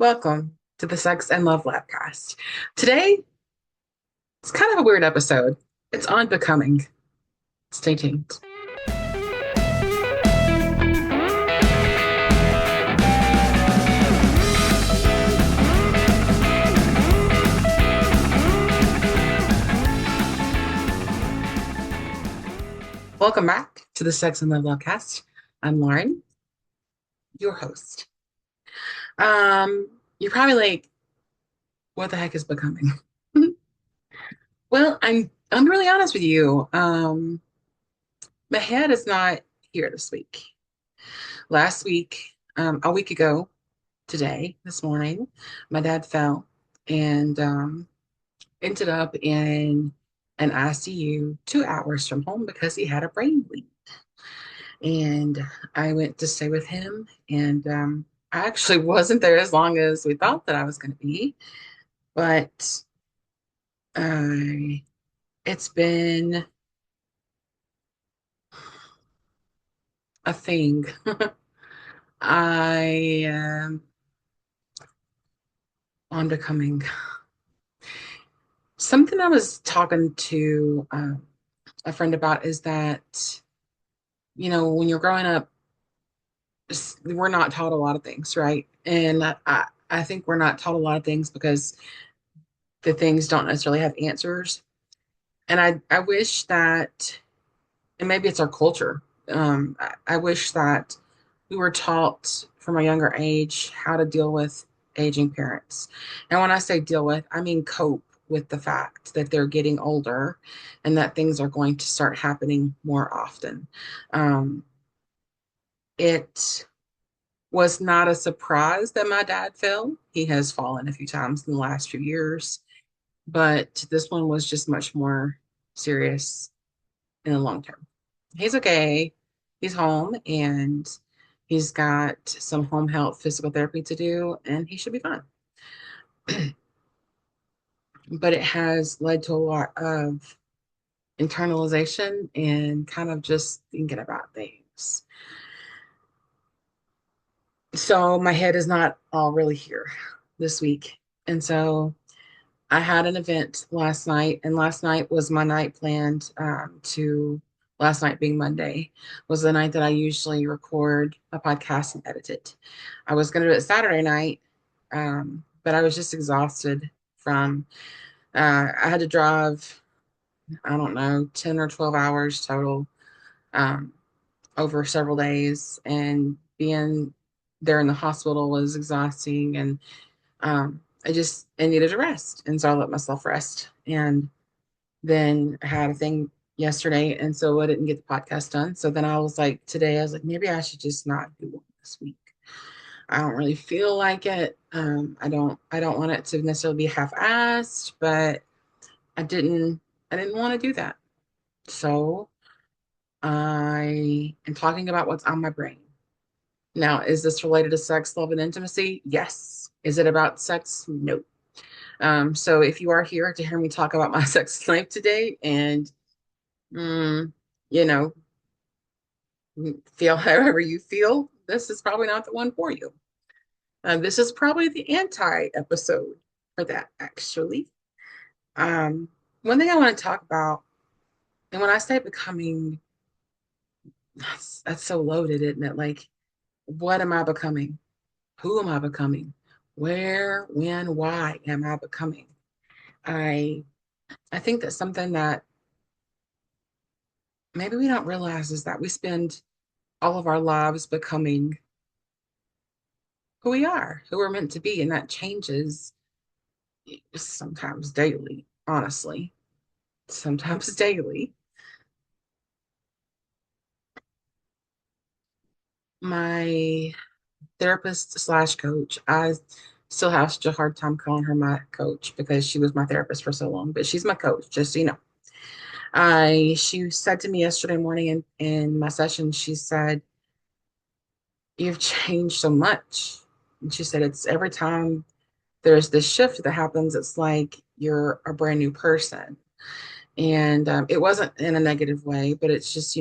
Welcome to the Sex and Love Labcast. Today, it's kind of a weird episode. It's on becoming. Stay tuned. Welcome back to the Sex and Love Labcast. I'm Lauren, your host. You're probably like, what the heck is becoming? Well, I'm really honest with you. My head is not here this week. Last week, a week ago today, this morning, my dad fell and ended up in an ICU 2 hours from home because he had a brain bleed. And I went to stay with him, and I actually wasn't there as long as we thought that I was going to be, but uh, it's been a thing. I am on becoming something I was talking to a friend about is that, when you're growing up, we're not taught a lot of things, right? And I think we're not taught a lot of things because the things don't necessarily have answers. And I wish that, and maybe it's our culture, I wish that we were taught from a younger age how to deal with aging parents. And when I say deal with, I mean cope with the fact that they're getting older and that things are going to start happening more often. Um, it was not a surprise that my dad fell. He has fallen a few times in the last few years, but this one was just much more serious in the long term. He's okay. He's home and he's got some home health physical therapy to do, and he should be fine. But it has led to a lot of internalization and kind of just thinking about things. So my head is not all really here this week. And so I had an event last night, and last night was my night planned to last night being Monday was the night that I usually record a podcast and edit it. I was going to do it Saturday night, but I was just exhausted from, I had to drive, I don't know, 10 or 12 hours total um, over several days, and being there in the hospital was exhausting. And I needed a rest. And so I let myself rest. And then I had a thing yesterday. And so I didn't get the podcast done. So then I was like, today, I was like, maybe I should just not do one this week. I don't really feel like it. I don't want it to necessarily be half-assed, but I didn't, I didn't want to do that. So I am talking about what's on my brain. Now, is this related to sex, love, and intimacy? Yes. Is it about sex? No. So if you are here to hear me talk about my sex life today and, mm, you know, feel however you feel, this is probably not the one for you. This is probably the anti episode for that, actually. Um, One thing I want to talk about, and when I say becoming, that's so loaded, isn't it? Like, what am I becoming? Who am I becoming? Where, when, why am I becoming? I I think that's something that maybe we don't realize is that we spend all of our lives becoming who we are, who we're meant to be, and that changes sometimes daily, honestly, sometimes daily. My therapist slash coach, I still have such a hard time calling her my coach because she was my therapist for so long, but she's my coach, just so you know. She said to me yesterday morning in my session, she said, "You've changed so much." And she said, "It's every time there's this shift that happens, it's like you're a brand new person." And it wasn't in a negative way, but it's just,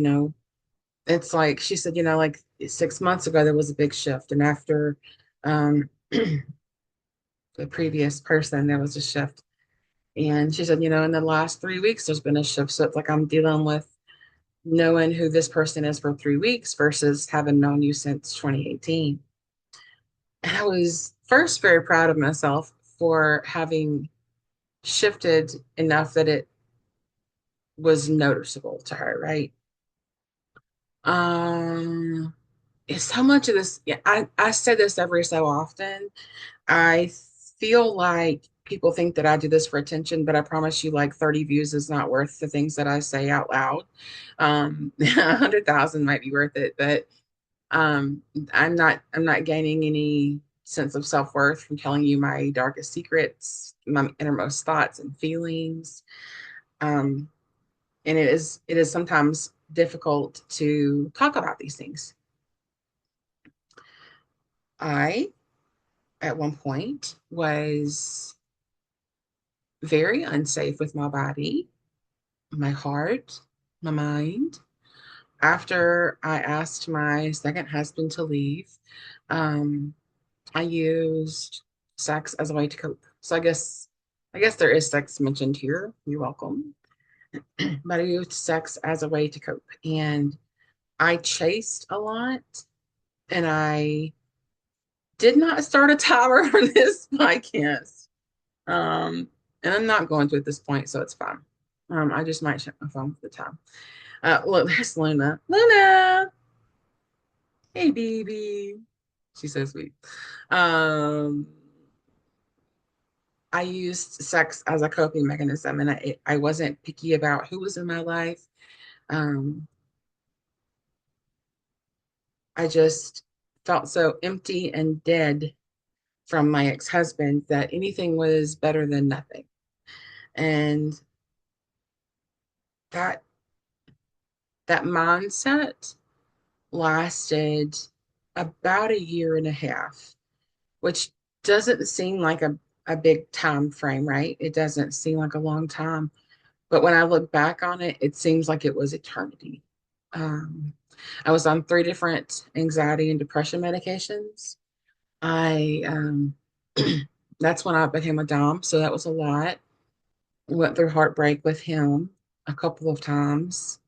it's like she said, like 6 months ago, there was a big shift. And after um, the previous person, there was a shift. And she said, in the last 3 weeks, there's been a shift. So it's like I'm dealing with knowing who this person is for 3 weeks versus having known you since 2018. And I was first very proud of myself for having shifted enough that it was noticeable to her, right? Um, it's so much of this. Yeah, I say this every so often. I feel like people think that I do this for attention, but I promise you, like 30 views is not worth the things that I say out loud. 100,000 might be worth it, but um, I'm not gaining any sense of self-worth from telling you my darkest secrets, my innermost thoughts and feelings. Um, and it is sometimes difficult to talk about these things. I, at one point, was very unsafe with my body, my heart, my mind. After I asked my second husband to leave, um, I used sex as a way to cope. So I guess there is sex mentioned here. You're welcome. But I used sex as a way to cope. And I chased a lot, and I did not start a timer for this podcast. Um, and I'm not going to at this point, so it's fine. I just might check my phone for the time. Look, there's Luna. Luna, hey baby. She's so sweet. Um, I used sex as a coping mechanism, and I wasn't picky about who was in my life. Um, I just felt so empty and dead from my ex-husband that anything was better than nothing. And that that mindset lasted about a year and a half, which doesn't seem like a big time frame, right? It doesn't seem like a long time. But when I look back on it, it seems like it was eternity. Um, I was on three different anxiety and depression medications. I that's when I became a dom, so that was a lot. Went through heartbreak with him a couple of times.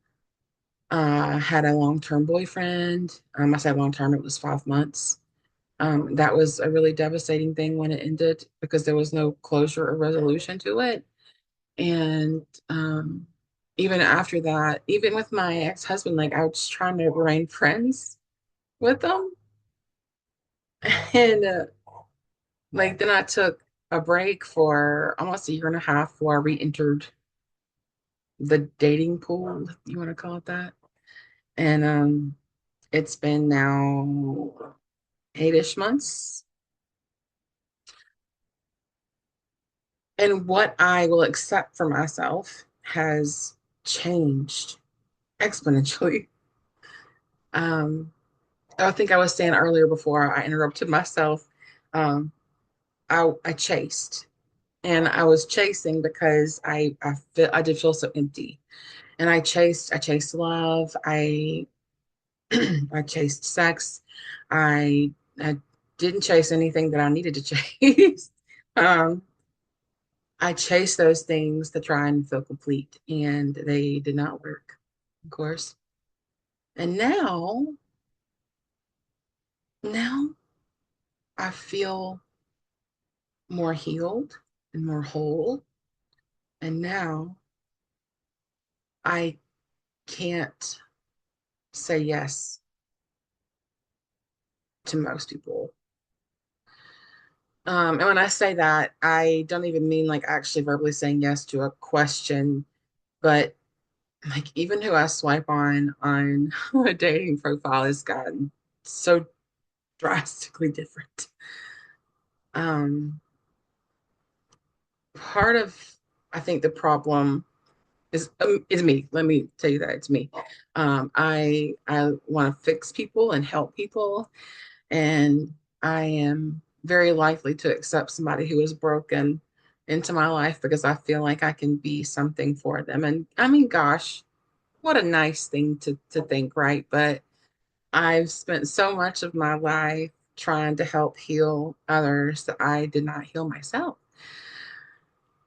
Had a long-term boyfriend. I say long-term, it was 5 months. That was a really devastating thing when it ended because there was no closure or resolution to it. And even after that, even with my ex-husband, like I was trying to remain friends with them. And like then I took a break for almost a year and a half before I re-entered the dating pool, if you want to call it that. And it's been now 8-ish months. And what I will accept for myself has changed exponentially. Um, I think I was saying earlier before I interrupted myself. Um, I chased, and I was chasing because I did feel so empty, and I chased love. I chased sex. I didn't chase anything that I needed to chase. Um, I chased those things to try and feel complete, and they did not work, of course. And now I feel more healed and more whole. And now I can't say yes to most people. And when I say that, I don't even mean like actually verbally saying yes to a question, but like even who I swipe on a dating profile has gotten so drastically different. Um, Part of I think the problem is me. Let me tell you that it's me. I want to fix people and help people, and I am very likely to accept somebody who is broken into my life because I feel like I can be something for them. And I mean, gosh, what a nice thing to think, right? But I've spent so much of my life trying to help heal others that I did not heal myself.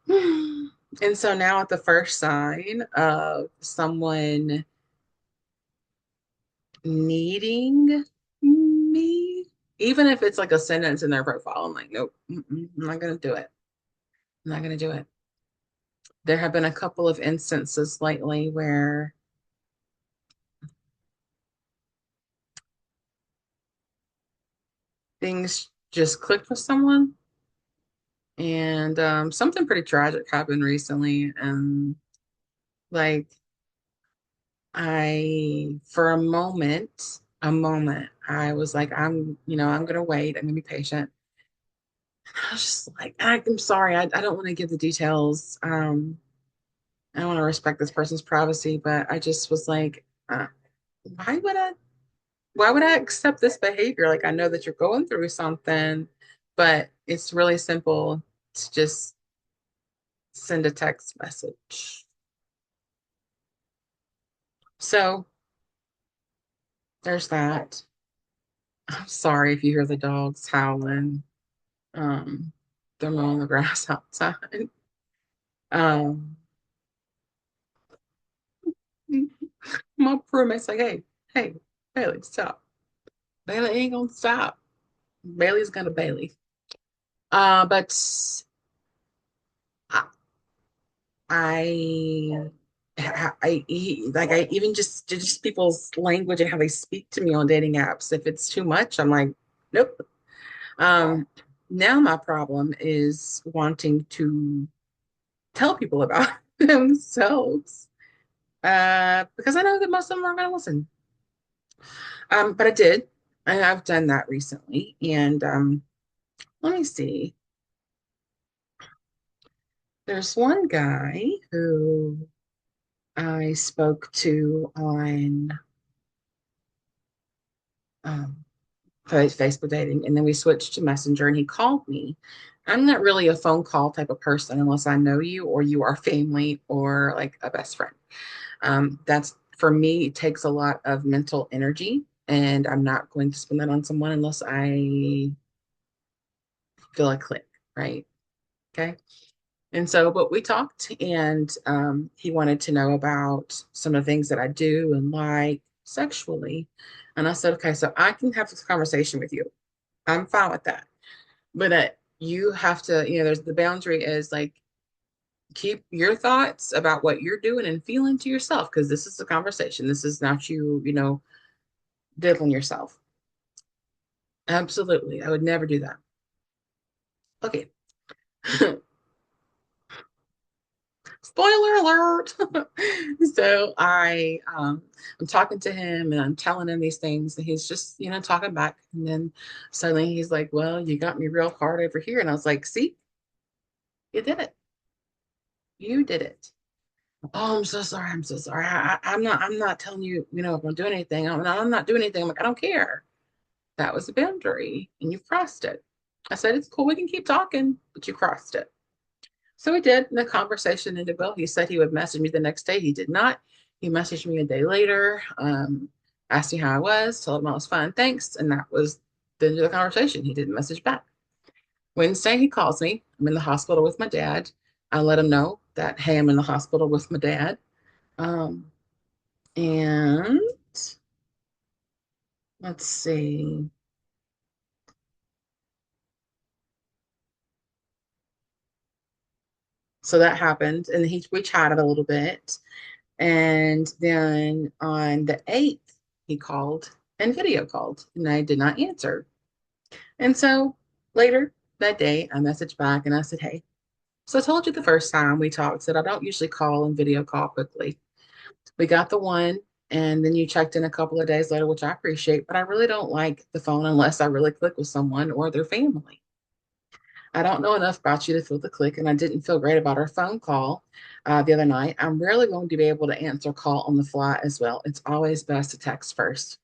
And so now at the first sign of someone needing me, even if it's like a sentence in their profile, I'm like, nope, I'm not gonna do it. I'm not gonna do it. There have been a couple of instances lately where things just clicked with someone, and something pretty tragic happened recently, and like for a moment, I was like, I'm gonna wait. I'm gonna be patient. I was just like, I'm sorry, I don't want to give the details. I want to respect this person's privacy, but I just was like, why would I? Why would I accept this behavior? Like, I know that you're going through something, but it's really simple to just send a text message. So there's that. I'm sorry if you hear the dogs howling. Um, they're mowing the grass outside. Um, my roommate's like, hey, Bailey, stop. Bailey ain't gonna stop. Bailey's gonna Bailey. But I, I, like I even just people's language and how they speak to me on dating apps. If it's too much, I'm like, nope. Um, Now my problem is wanting to tell people about themselves, because I know that most of them aren't going to listen. But I did, and I've done that recently. And let me see. There's one guy who I spoke to on um, Facebook dating, and then we switched to Messenger, and he called me. I'm not really a phone call type of person unless I know you or you are family or like a best friend. That's for me, it takes a lot of mental energy, and I'm not going to spend that on someone unless I feel a click, right? Okay. And so, but we talked, and he wanted to know about some of the things that I do and like sexually. And I said, okay, so I can have this conversation with you. I'm fine with that. But you have to, there's the boundary is like keep your thoughts about what you're doing and feeling to yourself because this is a conversation. This is not you, diddling yourself. Absolutely. I would never do that. Okay. Spoiler alert. So I'm talking to him and I'm telling him these things and he's just, talking back. And then suddenly he's like, well, you got me real hard over here. And I was like, see, you did it. You did it. Oh, I'm so sorry. I'm so sorry. I'm not telling you, if I'm doing anything. I'm not doing anything. I'm like, I don't care. That was a boundary and you crossed it. I said, it's cool. We can keep talking, but you crossed it. So we did. And the conversation ended well. He said he would message me the next day. He did not. He messaged me a day later, asked me how I was, told him I was fine. Thanks. And that was the end of the conversation. He didn't message back. Wednesday, he calls me. I'm in the hospital with my dad. I let him know that, hey, I'm in the hospital with my dad. Um, and let's see. So that happened, and we chatted a little bit. And then on the 8th, he called and video called, and I did not answer. And so later that day, I messaged back and I said, hey, so I told you the first time we talked that I don't usually call and video call quickly. We got the one, and then you checked in a couple of days later, which I appreciate, but I really don't like the phone unless I really click with someone or their family. I don't know enough about you to feel the click, and I didn't feel great about our phone call the other night. I'm rarely going to be able to answer call on the fly as well. It's always best to text first.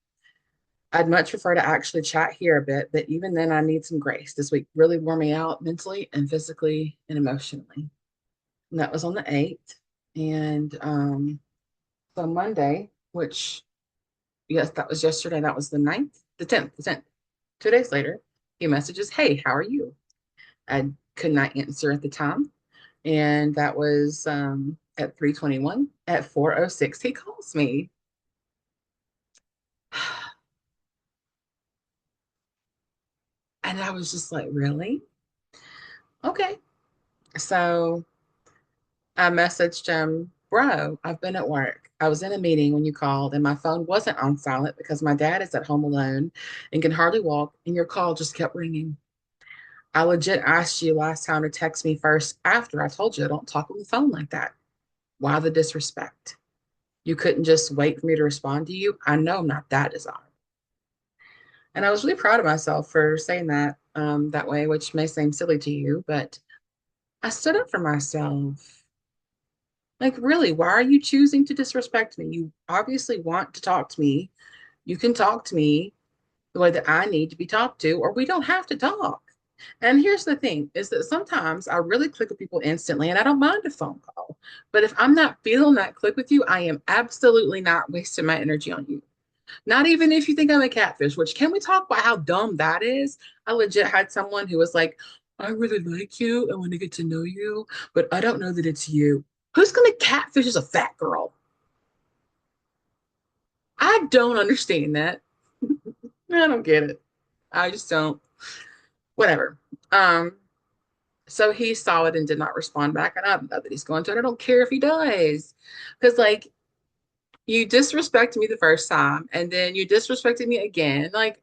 I'd much prefer to actually chat here a bit, but even then, I need some grace. This week really wore me out mentally and physically and emotionally. And that was on the 8th. And so Monday, which, yes, that was yesterday, that was the 9th, the 10th. 2 days later, he messages, "Hey, how are you?" I could not answer at the time. And that was at 3:21. At 4:06, he calls me. And I was just like, really? Okay. So I messaged him, bro, I've been at work. I was in a meeting when you called, and my phone wasn't on silent because my dad is at home alone and can hardly walk, and your call just kept ringing. I legit asked you last time to text me first after I told you I don't talk on the phone like that. Why the disrespect? You couldn't just wait for me to respond to you. I know I'm not that desirable. And I was really proud of myself for saying that that way, which may seem silly to you, but I stood up for myself. Like, really, why are you choosing to disrespect me? You obviously want to talk to me. You can talk to me the way that I need to be talked to, or we don't have to talk. And here's the thing is that sometimes I really click with people instantly and I don't mind a phone call. But if I'm not feeling that click with you, I am absolutely not wasting my energy on you. Not even if you think I'm a catfish, which can we talk about how dumb that is? I legit had someone who was like, I really like you. I want to get to know you, but I don't know that it's you. Who's going to catfish as a fat girl? I don't understand that. I don't get it. I just don't. Whatever. Um, so he saw it and did not respond back. And I don't know that he's going to. And I don't care if he does. Because, like, you disrespected me the first time and then you disrespected me again. Like,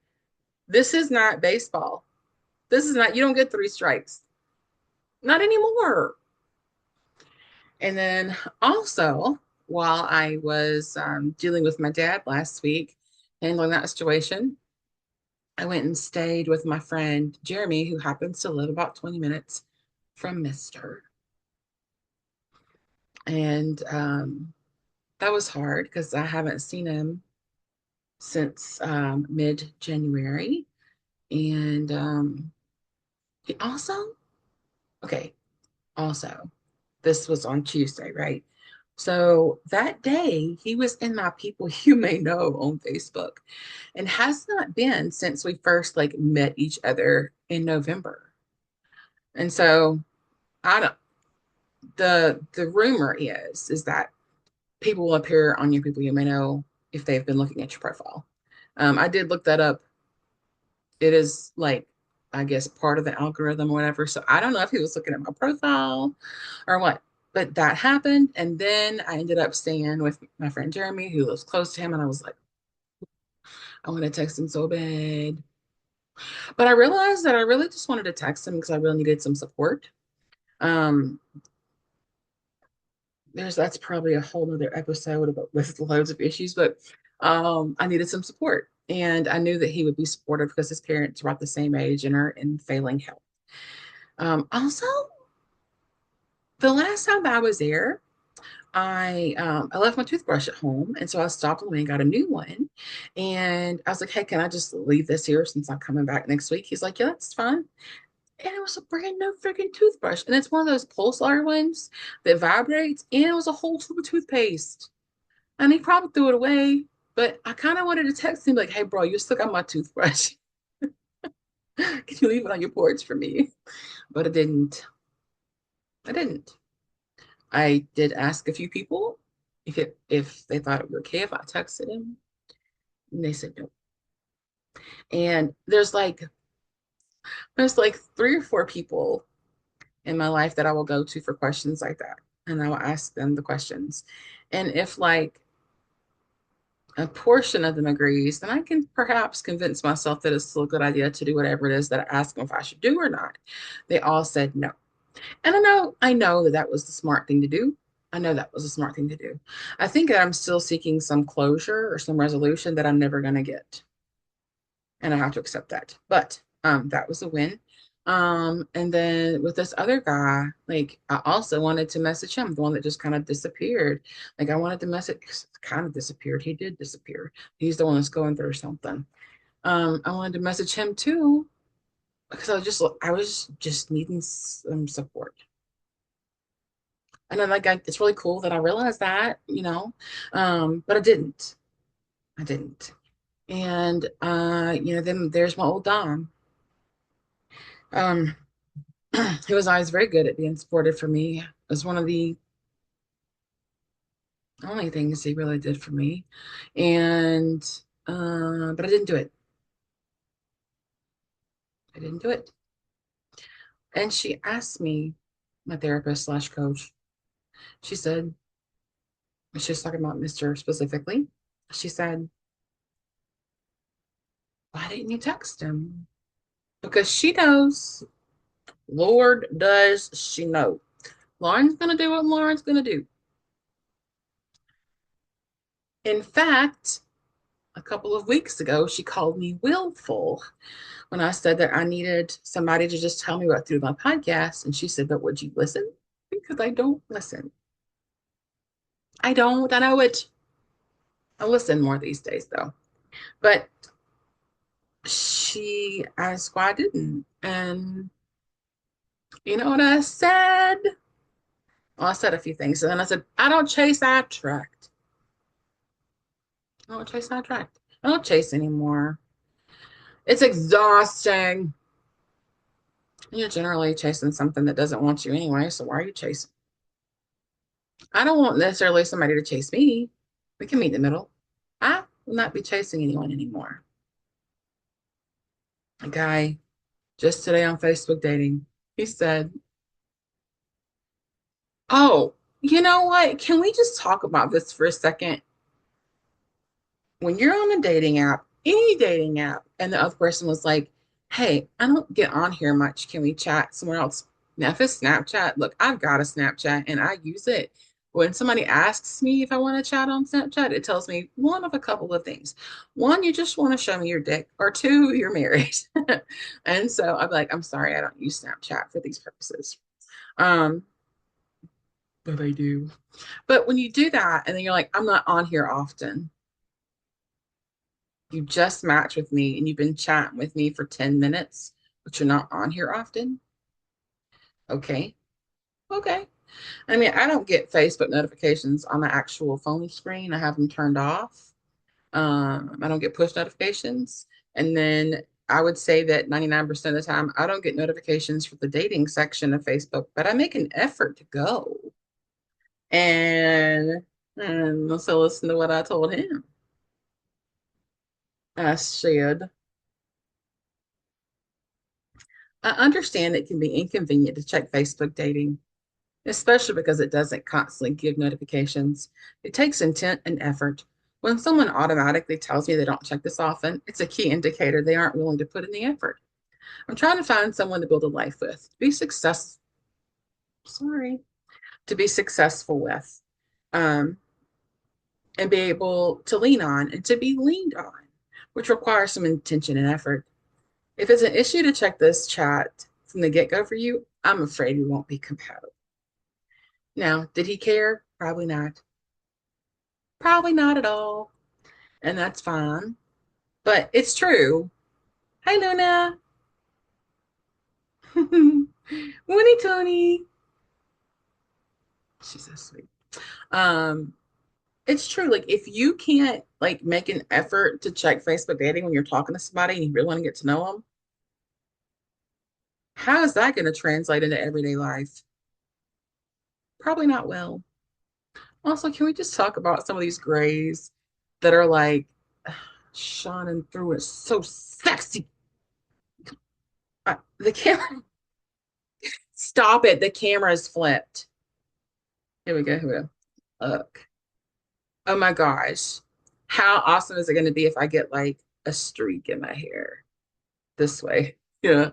this is not baseball. This is not, you don't get three strikes. Not anymore. And then also, while I was dealing with my dad last week, handling that situation, I went and stayed with my friend Jeremy, who happens to live about 20 minutes from Mister. And that was hard because I haven't seen him since mid January. And he also, okay, also, this was on Tuesday, right? So that day, he was in my people you may know on Facebook and has not been since we first like met each other in November. And so I don't the rumor is that people will appear on your people you may know if they've been looking at your profile. I did look that up. It is like I guess part of the algorithm or whatever. So I don't know if he was looking at my profile or what. But that happened. And then I ended up staying with my friend Jeremy, who lives close to him. And I was like, I want to text him so bad. But I realized that I really just wanted to text him because I really needed some support. Um, that's probably a whole nother episode about with loads of issues, but I needed some support. And I knew that he would be supportive because his parents are about the same age and are in failing health. Also, the last time I was there, I left my toothbrush at home, and so I stopped on the way and got a new one. And I was like, "Hey, can I just leave this here since I'm coming back next week?" He's like, "Yeah, that's fine." And it was a brand new freaking toothbrush, and it's one of those pulsar ones that vibrates, and it was a whole tube of toothpaste. And he probably threw it away, but I kind of wanted to text him like, "Hey, bro, you still got my toothbrush? Can you leave it on your porch for me?" But I didn't. I didn't. I did ask a few people if they thought it would be okay if I texted him, and they said no. And there's like 3 or 4 people in my life that I will go to for questions like that, and I will ask them the questions. And if like a portion of them agrees, then I can perhaps convince myself that it's still a good idea to do whatever it is that I ask them if I should do or not. They all said no. And I know that that was the smart thing to do. I know that was a smart thing to do. I think that I'm still seeking some closure or some resolution that I'm never going to get. And I have to accept that. But that was a win. And then with this other guy, like I also wanted to message him, the one that just kind of disappeared. Like I wanted to message, kind of disappeared. He did disappear. He's the one that's going through something. I wanted to message him too because I was just needing some support. And then it's really cool that I realized that, but I didn't. I didn't. And then there's my old Dom. Um, he was always very good at being supportive for me. It was one of the only things he really did for me. And but I didn't do it. I didn't do it. And she asked me, my therapist slash coach, she said, she was talking about Mr. specifically. She said, why didn't you text him? Because she knows, Lord does she know. Lauren's gonna do what Lauren's gonna do. In fact, a couple of weeks ago, she called me willful when I said that I needed somebody to just tell me what through my podcast. And she said, but would you listen? Because I don't listen. I don't. I know it. I listen more these days, though. But she asked why I didn't. And you know what I said? Well, I said a few things. And then I said, I don't chase sidetracked. I don't chase sidetracked. I don't chase anymore. It's exhausting. You're generally chasing something that doesn't want you anyway. So why are you chasing? I don't want necessarily somebody to chase me. We can meet in the middle. I will not be chasing anyone anymore. A guy just today on Facebook dating, he said, oh, you know what? Can we just talk about this for a second? When you're on a dating app, any dating app, and the other person was like, hey, I don't get on here much. Can we chat somewhere else? Now, if it's Snapchat, look, I've got a Snapchat and I use it. When somebody asks me if I want to chat on Snapchat, it tells me one of a couple of things. One, you just want to show me your dick, or two, you're married. And so I'm like, I'm sorry, I don't use Snapchat for these purposes. Um, but I do. But when you do that, and then you're like, I'm not on here often, you just matched with me and you've been chatting with me for 10 minutes, but you're not on here often. Okay. Okay. I mean, I don't get Facebook notifications on the actual phone screen. I have them turned off. I don't get push notifications. And then I would say that 99% of the time, I don't get notifications for the dating section of Facebook, but I make an effort to go. And so listen to what I told him. I said, I understand it can be inconvenient to check Facebook dating, especially because it doesn't constantly give notifications. It takes intent and effort. When someone automatically tells me they don't check this often, it's a key indicator they aren't willing to put in the effort. I'm trying to find someone to build a life with, sorry, to be successful with, um, and be able to lean on and to be leaned on, which requires some intention and effort. If it's an issue to check this chat from the get go for you, I'm afraid we won't be compatible. Now, did he care? Probably not. Probably not at all. And that's fine. But it's true. Hi, Luna. Winnie Tony. She's so sweet. Um, it's true. Like if you can't like make an effort to check Facebook dating when you're talking to somebody and you really want to get to know them, how is that going to translate into everyday life? Probably not well. Also, can we just talk about some of these grays that are like shining through it so sexy? The camera, stop it. The camera is flipped. Here we go. Here we go. Look. Oh my gosh. How awesome is it going to be if I get like a streak in my hair this way? Yeah.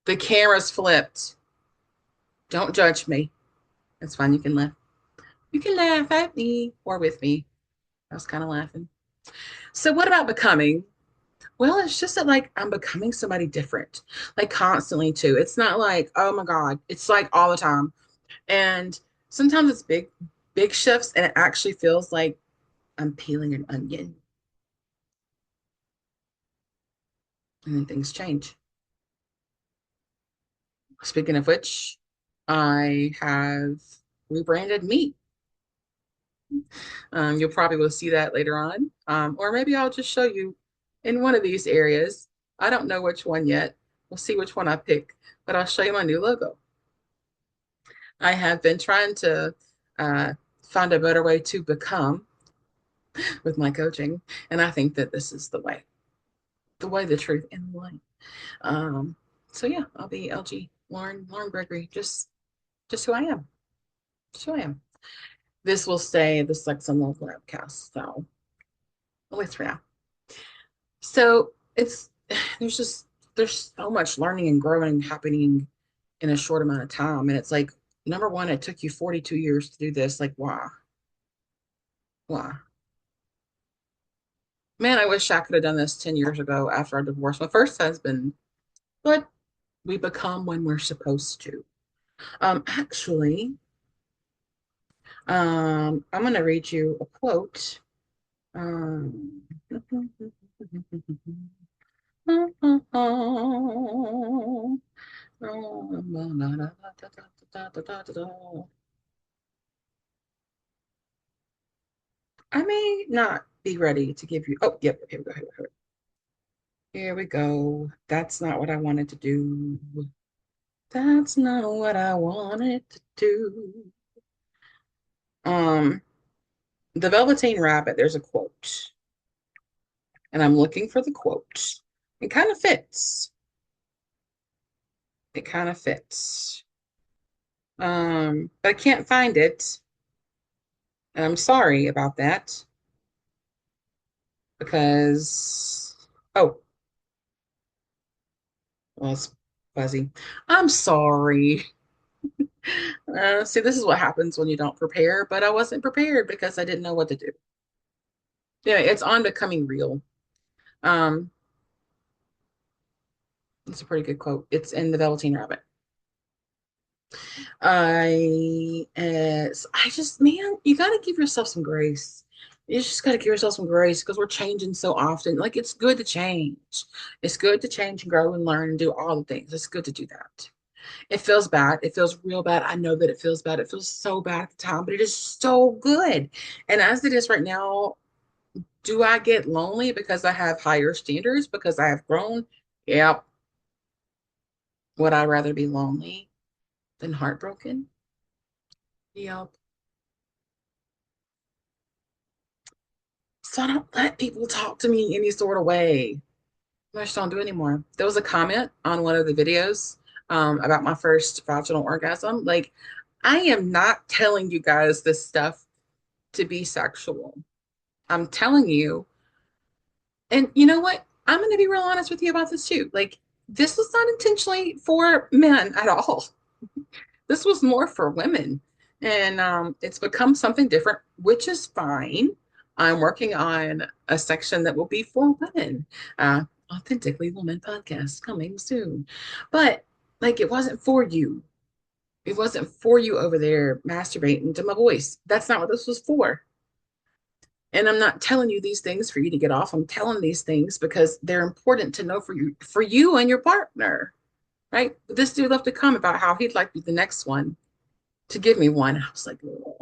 The camera's flipped. Don't judge me. It's fine. You can laugh. You can laugh at me or with me. I was kind of laughing. So, what about becoming? Well, it's just that like I'm becoming somebody different, like constantly too. It's not like, oh my God, it's like all the time. And sometimes it's big shifts, and it actually feels like I'm peeling an onion, and then things change. Speaking of which, I have rebranded meat. You'll probably will see that later on. Or maybe I'll just show you. in one of these areas. I don't know which one yet. We'll see which one I pick, but I'll show you my new logo. I have been trying to uh, find a better way to become with my coaching, and I think that this is the way, the truth, and the light. Um, so yeah, I'll be LG Lauren Gregory, just who I am, just who I am. This will stay the Sex and Love webcast, so at least for now. So it's there's just there's so much learning and growing happening in a short amount of time, and it's like number one, it took you 42 years to do this. Like, why? Why? Man, I wish I could have done this 10 years ago after I divorced my first husband, but we become when we're supposed to. Actually, I'm going to read you a quote. Um, I may not be ready to give you. Oh, yep. Here we go. Here we go. Here we go. That's not what I wanted to do. That's not what I wanted to do. Um, the Velveteen Rabbit, there's a quote, and I'm looking for the quote. It kind of fits. It kind of fits. But I can't find it. And I'm sorry about that because, oh, well, it's fuzzy. I'm sorry. See, this is what happens when you don't prepare, but I wasn't prepared because I didn't know what to do. Yeah, it's on becoming real. Um, it's a pretty good quote. It's in the Velveteen Rabbit. I just, man, you got to give yourself some grace. You just got to give yourself some grace because we're changing so often. Like, it's good to change. It's good to change and grow and learn and do all the things. It's good to do that. It feels bad. It feels real bad. I know that it feels bad. It feels so bad at the time, but it is so good. And as it is right now, do I get lonely because I have higher standards because I have grown? Yep. Would I rather be lonely than heartbroken? Yep. So I don't let people talk to me any sort of way. I just don't do it anymore. There was a comment on one of the videos about my first vaginal orgasm. Like, I am not telling you guys this stuff to be sexual. I'm telling you, and you know what? I'm going to be real honest with you about this too. Like, this was not intentionally for men at all. This was more for women. And it's become something different, which is fine. I'm working on a section that will be for women. Authentically Woman podcast coming soon. But like, it wasn't for you. It wasn't for you over there masturbating to my voice. That's not what this was for. And I'm not telling you these things for you to get off. I'm telling these things because they're important to know for you and your partner, right? This dude left a comment about how he'd like to be the next one to give me one. I was like, oh,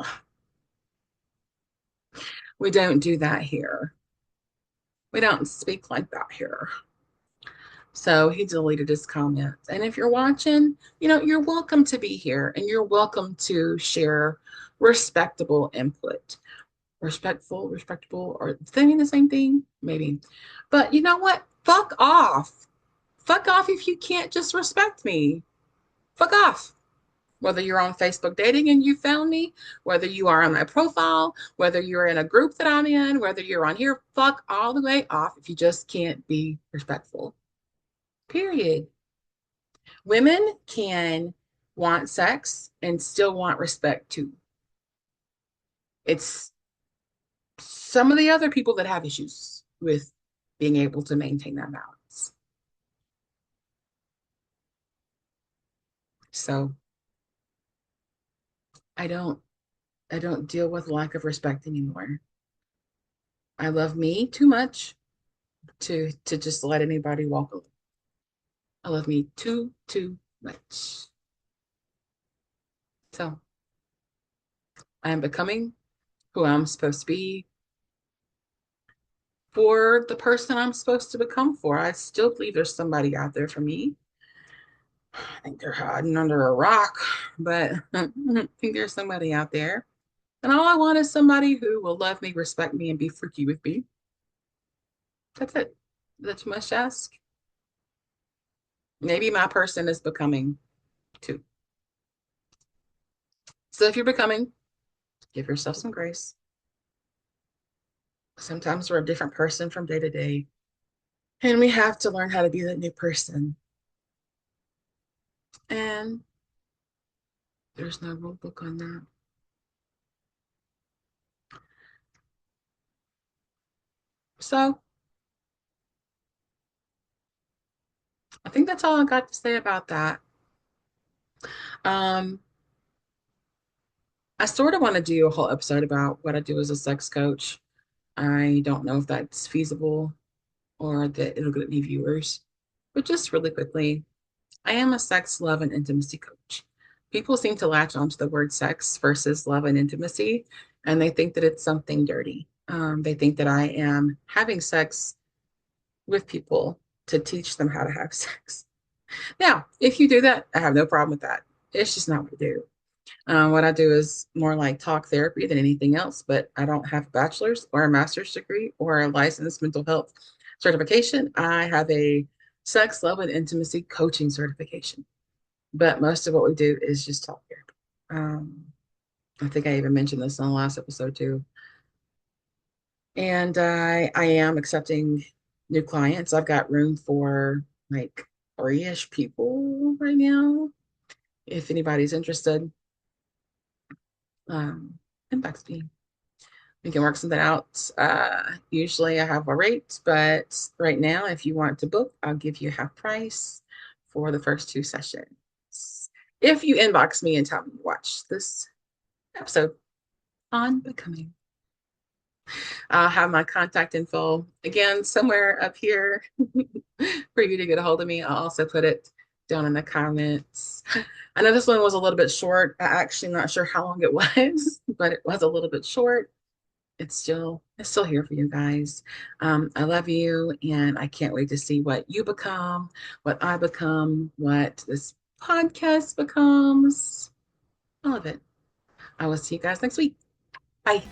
we don't do that here. We don't speak like that here. So he deleted his comment. And if you're watching, you're welcome to be here and you're welcome to share respectable input. Respectful, respectable, or they mean the same thing? Maybe. But you know what? Fuck off. Fuck off if you can't just respect me. Fuck off. Whether you're on Facebook dating and you found me, whether you are on my profile, whether you're in a group that I'm in, whether you're on here, fuck all the way off if you just can't be respectful. Period. Women can want sex and still want respect too. It's some of the other people that have issues with being able to maintain that balance. So I don't I don't deal with lack of respect anymore. I love me too much to just let anybody walk over. I love me too much. So I am becoming who I'm supposed to be. for the person I'm supposed to become for. I still believe there's somebody out there for me. I think they're hiding under a rock, but I think there's somebody out there. And all I want is somebody who will love me, respect me, and be freaky with me. That's it. Is that too much to ask? Maybe my person is becoming too. So if you're becoming, give yourself some grace. Sometimes we're a different person from day to day, and we have to learn how to be that new person. And there's no rule book on that. So I think that's all I got to say about that. Um, I sort of want to do a whole episode about what I do as a sex coach. I don't know if that's feasible or that it'll get any viewers, but just really quickly, I am a sex, love, and intimacy coach. People seem to latch onto the word sex versus love and intimacy, and they think that it's something dirty. They think that I am having sex with people to teach them how to have sex. Now, if you do that, I have no problem with that. It's just not what I do. What I do is more like talk therapy than anything else, but I don't have a bachelor's or a master's degree or a licensed mental health certification. I have a sex, love, and intimacy coaching certification. But most of what we do is just talk therapy. Um, I think I even mentioned this in the last episode too. And I am accepting new clients. I've got room for like three-ish people right now. If anybody's interested, inbox me. We can work something out. Usually I have a rate, but right now, if you want to book, I'll give you half price for the first two sessions. If you inbox me and tell me you watch this episode on becoming, I'll have my contact info again somewhere up here for you to get a hold of me. I'll also put it down in the comments. I know this one was a little bit short. I actually am not sure how long it was, but it was a little bit short. It's still here for you guys. I love you, and I can't wait to see what you become, what I become, what this podcast becomes. All of it. I will see you guys next week. Bye.